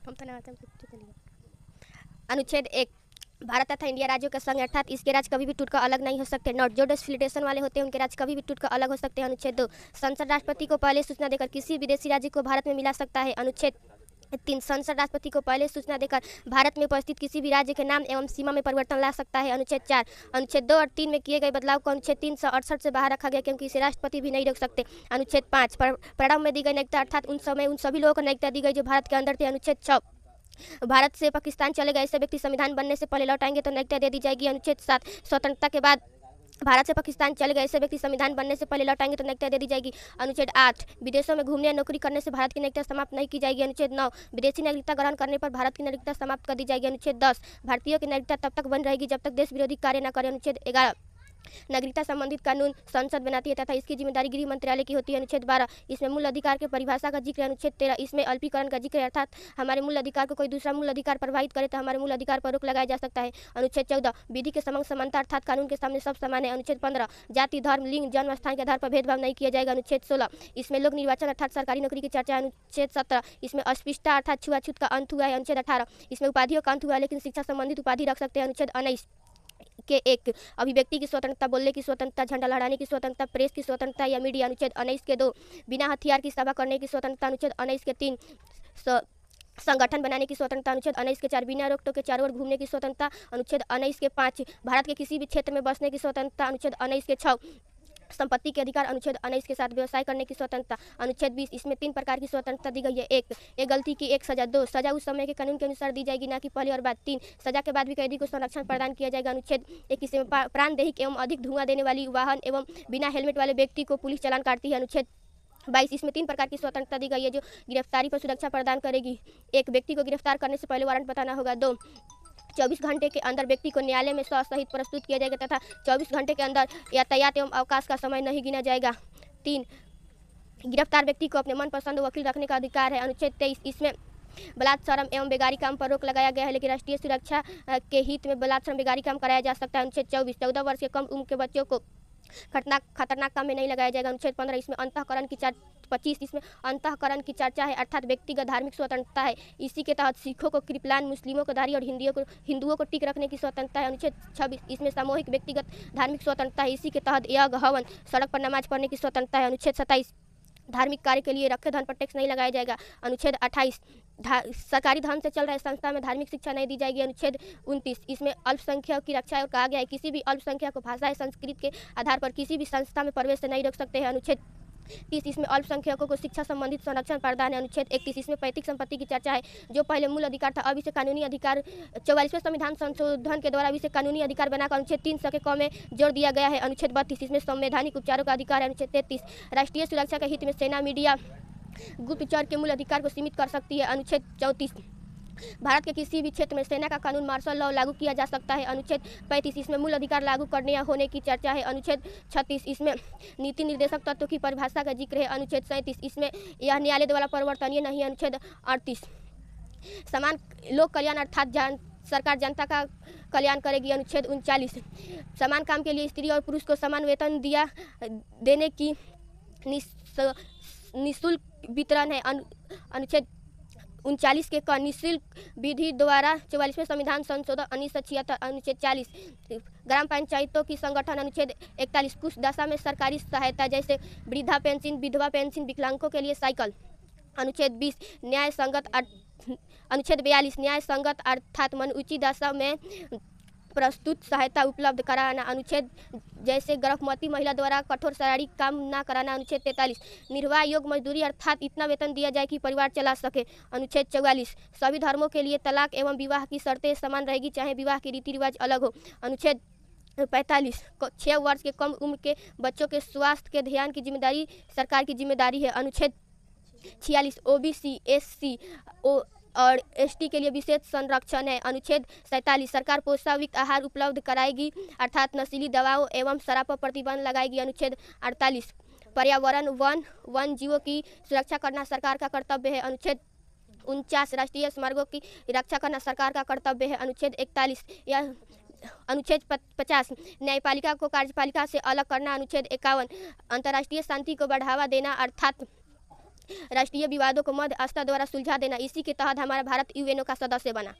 हम तो ना अनुच्छेद 1 भारत तथा इंडिया राज्यों के संघ अर्थात इसके राज्य कभी भी टूटकर अलग नहीं हो सकते। नॉट जो डिसफिलिटेशन वाले होते हैं उनके राज्य कभी भी टूटकर अलग हो सकते हैं। अनुच्छेद 2 संसद राष्ट्रपति को पहले सूचना देकर किसी विदेशी राज्य को भारत में मिला सकता है। अनुच्छेद 3 संसद राष्ट्रपति को पहले सूचना देकर भारत में उपस्थित किसी भी राज्य के नाम एवं सीमा में परिवर्तन ला सकता है। अनुच्छेद 4 अनुच्छेद 2 और 3 में किए गए बदलाव को अनुच्छेद 368 से बाहर रखा गया क्योंकि इसे राष्ट्रपति भी नहीं रोक सकते। अनुच्छेद 5 प्रारंभ में दी गई नागरिकता अर्थात उन सभी लोगों को नागरिकता दी गई जो भारत के अंदर थे। अनुच्छेद 6 भारत से पाकिस्तान चले गए ऐसे व्यक्ति संविधान बनने से पहले लौट आएंगे तो नागरिकता दे दी जाएगी। अनुच्छेद 7 स्वतंत्रता के बाद भारत से पाकिस्तान चले गए ऐसे व्यक्ति संविधान बनने से पहले लौट आएंगे तो नागरिकता दे दी जाएगी। अनुच्छेद 8 विदेशों में घूमने या नौकरी करने से भारत की नागरिकता समाप्त नहीं की जाएगी। अनुच्छेद 9 विदेशी नागरिकता ग्रहण करने पर भारत की नागरिकता समाप्त कर दी जाएगी। अनुच्छेद 10 भारतीयों की नागरिकता तब तक बन रहेगी जब तक देश विरोधी कार्य न करे। अनुच्छेद 11 नागरिकता संबंधित कानून संसद बनाती है तथा इसकी जिम्मेदारी गृह मंत्रालय की होती है। अनुच्छेद 12 इसमें मूल अधिकार के परिभाषा का जिक्र है। अनुच्छेद 13 इसमें अल्पीकरण का जिक्र है अर्थात हमारे मूल अधिकार को कोई दूसरा मूल अधिकार प्रभावित करे तो हमारे मूल अधिकार पर रोक लगाया जा सकता है। अनुच्छेद 14 विधि के समक्ष समानता अर्थात कानून के सामने सब समान है। अनुच्छेद 15 जाति धर्म लिंग जन्म स्थान के आधार पर भेदभाव नहीं किया जाएगा। अनुच्छेद 16 इसमें लोक निर्वाचन अर्थात सरकारी नौकरी की चर्चा है। अनुच्छेद 17 इसमें अस्पृश्यता अर्थात छुआछूत का अंत हुआ है। अनुच्छेद 18 इसमें उपाधियों का अंत हुआ है लेकिन शिक्षा संबंधित उपाधि रख सकते हैं। अनुच्छेद 19 के एक अभिव्यक्ति की स्वतंत्रता बोलने की स्वतंत्रता झंडा लहराने की स्वतंत्रता प्रेस की स्वतंत्रता या मीडिया। अनुच्छेद 19 के 2 बिना हथियार की सभा करने की स्वतंत्रता। अनुच्छेद 19 के 3 संगठन बनाने की स्वतंत्रता। अनुच्छेद 19 के 4 बिना रोक टोक के चारों ओर घूमने की स्वतंत्रता। अनुच्छेद 19 के 5 भारत के किसी भी क्षेत्र में बसने की स्वतंत्रता। अनुच्छेद 19 के 6 संपत्ति के अधिकार। अनुच्छेद 19 के साथ व्यवसाय करने की स्वतंत्रता। अनुच्छेद 20 इसमें 3 प्रकार की स्वतंत्रता दी गई है। एक गलती की एक सजा। 2 सजा उस समय के कानून के अनुसार दी जाएगी ना कि पहले और बाद। 3 सजा के बाद भी कैदी को संरक्षण प्रदान किया जाएगा। अनुच्छेद 21 में प्राणदेहिक एवं अधिक धुआं देने वाली वाहन एवं बिना हेलमेट वाले व्यक्ति को पुलिस चालान काटती है। अनुच्छेद 22 इसमें 3 प्रकार की स्वतंत्रता दी गई है जो गिरफ्तारी पर सुरक्षा प्रदान करेगी। 1 व्यक्ति को गिरफ्तार करने से पहले वारंट बताना होगा। 2 24 घंटे के अंदर व्यक्ति को न्यायालय में सहित प्रस्तुत किया जाएगा तथा 24 घंटे के अंदर यातायात एवं अवकाश का समय नहीं गिना जाएगा। 3 गिरफ्तार व्यक्ति को अपने मनपसंद वकील रखने का अधिकार है। अनुच्छेद 23 इसमें बलात्कार एवं बेगारी काम पर रोक लगाया गया है लेकिन राष्ट्रीय सुरक्षा के हित में बलात्कार बेगारी काम कराया जा सकता है। अनुच्छेद 24 14 वर्ष के कम उम्र के बच्चों को खतरनाक काम में नहीं लगाया जाएगा। अनुच्छेद 15 इसमें अंतःकरण की 25 इसमें अंतःकरण की चर्चा है अर्थात व्यक्तिगत धार्मिक स्वतंत्रता है। इसी के तहत सिखों को कृपलान मुस्लिमों को धारी और हिंदुओं को टिक रखने की स्वतंत्रता है। अनुच्छेद 26 इसमें सामूहिक व्यक्तिगत धार्मिक स्वतंत्रता है। इसी के तहत यज्ञ हवन सड़क पर नमाज पढ़ने की स्वतंत्रता है। अनुच्छेद 27 धार्मिक कार्य के लिए रखे धन पर टैक्स नहीं लगाया जाएगा। अनुच्छेद 28 सरकारी धन से चल रहे संस्था में धार्मिक शिक्षा नहीं दी जाएगी। अनुच्छेद 29 इसमें अल्पसंख्यक की रक्षा और कहा गया है किसी भी अल्पसंख्यक को भाषा या संस्कृत के आधार पर किसी भी संस्था में प्रवेश से नहीं रोक सकते हैं। अनुच्छेद 30 इसमें अल्पसंख्यकों को शिक्षा संबंधित संरक्षण प्रदान है। अनुच्छेद 31 इसमें पैतृक संपत्ति की चर्चा है जो पहले मूल अधिकार था अब इसे कानूनी अधिकार 44वें संविधान संशोधन के द्वारा इसे कानूनी अधिकार बनाकर अनुच्छेद 3 के क में जोड़ दिया गया है। अनुच्छेद 32 इसमें संवैधानिक उपचारों का अधिकार है। अनुच्छेद 33 राष्ट्रीय सुरक्षा के हित में सेना मीडिया गुप्तचर के मूल अधिकार को सीमित कर सकती है। अनुच्छेद 34 भारत के किसी भी क्षेत्र में सेना का कानून मार्शल लॉ लागू किया जा सकता है। अनुच्छेद 35 इसमें मूल अधिकार लागू करने या होने की चर्चा है। अनुच्छेद 36 इसमें नीति निर्देशक तत्वों की परिभाषा का जिक्र है। अनुच्छेद 37 इसमें यह न्यायालय द्वारा परिवर्तनीय नहीं है। अनुच्छेद 38 समान लोक कल्याण अर्थात सरकार जनता का कल्याण करेगी। अनुच्छेद 39 समान काम के लिए स्त्री और पुरुष को समान वेतन देने की निःशुल्क वितरण है। अनुच्छेद 39 के क निःशुल्क विधि द्वारा 44वें संविधान संशोधन 1976। अनुच्छेद 40 ग्राम पंचायतों की संगठन। अनुच्छेद 41 कुछ दशा में सरकारी सहायता जैसे वृद्धा पेंशन विधवा पेंशन विकलांगों के लिए साइकिल। अनुच्छेद 20 न्याय संगत अनुच्छेद 42 न्याय संगत अर्थात मनउचित दशा में प्रस्तुत सहायता उपलब्ध कराना। अनुच्छेद जैसे गर्भवती महिला द्वारा कठोर शारीरिक काम न कराना। अनुच्छेद 43 निर्वाह योग्य मजदूरी अर्थात इतना वेतन दिया जाए कि परिवार चला सके। अनुच्छेद 44 सभी धर्मों के लिए तलाक एवं विवाह की शर्तें समान रहेगी चाहे विवाह के रीति रिवाज अलग हो। अनुच्छेद 45 6 वर्ष के कम उम्र के बच्चों के स्वास्थ्य के ध्यान की जिम्मेदारी सरकार की जिम्मेदारी है। अनुच्छेद 46 ओबीसी एससी और एसटी के लिए विशेष संरक्षण है। अनुच्छेद 47 सरकार पौष्टिक आहार उपलब्ध कराएगी अर्थात नशीली दवाओं एवं शराब पर प्रतिबंध लगाएगी। अनुच्छेद 48 पर्यावरण वन जीवों की सुरक्षा करना सरकार का कर्तव्य है। अनुच्छेद 49 राष्ट्रीय स्मारकों की रक्षा करना सरकार का कर्तव्य है। अनुच्छेद 41 यह अनुच्छेद 50 न्यायपालिका को कार्यपालिका से अलग करना। अनुच्छेद 51 अंतर्राष्ट्रीय शांति को बढ़ावा देना अर्थात राष्ट्रीय विवादों को मध्यस्थता द्वारा सुलझा देना। इसी के तहत हमारा भारत यूएनओ का सदस्य बना।